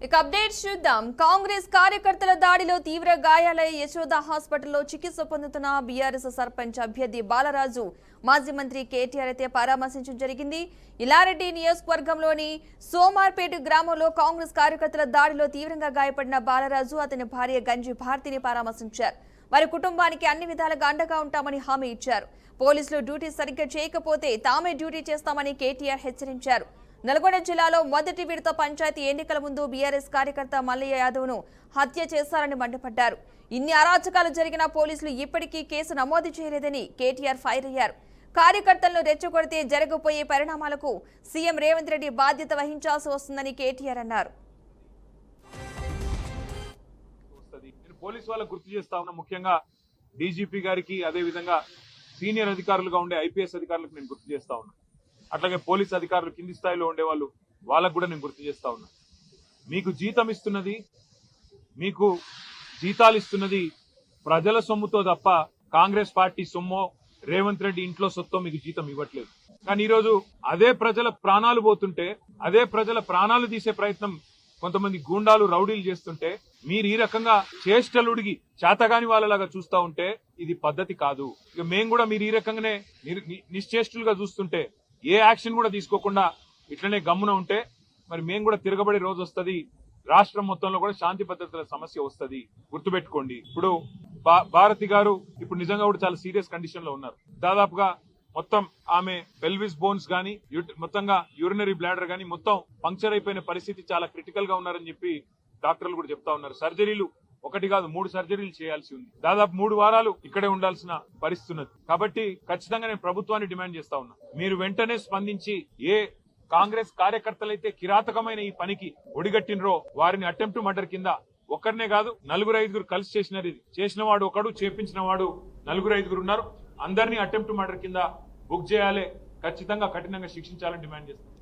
ఇక అప్డేట్స్ చూద్దాం. కాంగ్రెస్ కార్యకర్తల దాడిలో తీవ్ర గాయాలై యశోద హాస్పిటల్లో చికిత్స పొందుతున్న బీఆర్ఎస్ సర్పంచ్ అభ్యర్థి బాలరాజు మాజీ మంత్రి కేటీఆర్ అయితే పరామర్శించడం జరిగింది. ఇలారెడ్డి నియోజకవర్గంలోని సోమార్పేట గ్రామంలో కాంగ్రెస్ కార్యకర్తల దాడిలో తీవ్రంగా గాయపడిన బాలరాజు అతని భార్య గంజి భారతిని పరామర్శించారు. వారి కుటుంబానికి అన్ని విధాలుగా అండగా ఉంటామని హామీ ఇచ్చారు. పోలీసులు డ్యూటీ సరిగ్గా చేయకపోతే తామే డ్యూటీ చేస్తామని కేటీఆర్ హెచ్చరించారు. నల్గొండ జిల్లాలో మొదటి విడత పంచాయతీ ఎన్నికల ముందు బీఆర్ఎస్ కార్యకర్త మల్లయ్య యాదవ్ను హత్య చేశారని మండిపడ్డారు. ఇన్ని అరాచకాలు జరిగినా పోలీసులు ఇప్పటికీ కేసు నమోదు చేయలేదని కేటీఆర్ ఫైర్ అయ్యారు. కార్యకర్తలను రెచ్చగొడితే జరగబోయే పరిణామాలకు సీఎం రేవంత్ రెడ్డి బాధ్యత వహించాల్సి వస్తుందని కేటీఆర్ అన్నారు. పోలీసు వాళ్ళకు గుర్తు చేస్తా ఉన్నా, ముఖ్యంగా డీజీపీ గారికి, అదే విధంగా సీనియర్ అధికారులుగా ఉండే ఐపీఎస్ అధికారులకు నేను గుర్తు చేస్తా ఉన్నా. అట్లాగే పోలీస్ అధికారులు కింది స్థాయిలో ఉండేవాళ్ళు, వాళ్ళకు కూడా నేను గుర్తు చేస్తా ఉన్నా. మీకు జీతం ఇస్తున్నది, మీకు జీతాలు ఇస్తున్నది ప్రజల సొమ్ముతో తప్ప కాంగ్రెస్ పార్టీ సొమ్మో రేవంత్ రెడ్డి ఇంట్లో సొత్తో మీకు జీతం ఇవ్వట్లేదు. కానీ ఈరోజు అదే ప్రజల ప్రాణాలు పోతుంటే, అదే ప్రజల ప్రాణాలు తీసే ప్రయత్నం కొంతమంది గూండాలు రౌడీలు చేస్తుంటే, మీరు ఈ రకంగా చేష్టలుడిగి చేతగాని వాళ్ళలాగా చూస్తా ఉంటే ఇది పద్ధతి కాదు. ఇక మేము కూడా మీరు ఈ రకంగానే నిశ్చేష్టులుగా చూస్తుంటే, ఏ యాక్షన్ కూడా తీసుకోకుండా ఇట్లనే గమ్మున ఉంటే మరి మేము కూడా తిరగబడే రోజు వస్తుంది. రాష్ట్రం మొత్తంలో కూడా శాంతి భద్రతల సమస్య వస్తుంది. గుర్తుపెట్టుకోండి. ఇప్పుడు భారతి గారు ఇప్పుడు నిజంగా కూడా చాలా సీరియస్ కండిషన్ లో ఉన్నారు. దాదాపుగా మొత్తం ఆమె పెల్విస్ బోన్స్ గానీ, మొత్తంగా యూరినరీ బ్లాడర్ గానీ మొత్తం పంక్చర్ అయిపోయిన పరిస్థితి, చాలా క్రిటికల్ గా ఉన్నారని చెప్పి డాక్టర్లు కూడా చెప్తా ఉన్నారు. సర్జరీలు ఒకటి కాదు 3 సర్జరీలు చేయాల్సి ఉంది. దాదాపు 3 వారాలు ఇక్కడే ఉండాల్సిన పరిస్థితి ఉన్నది. కాబట్టి ఖచ్చితంగా నేను ప్రభుత్వాన్ని డిమాండ్ చేస్తా ఉన్నా, మీరు వెంటనే స్పందించి ఏ కాంగ్రెస్ కార్యకర్తలైతే కిరాతకమైన ఈ పనికి ఒడిగట్టినరో వారిని అటెంప్ట్ మర్డర్ కింద ఒక్కరినే కాదు 4-5 కలిసి చేసినారు. ఇది చేసిన వాడు ఒకడు, చేపించిన వాడు 4-5 ఉన్నారు. అందరినీ అటెంప్ట్ మర్డర్ కింద బుక్ చేయాలి, ఖచ్చితంగా కఠినంగా శిక్షించాలని డిమాండ్ చేస్తాం.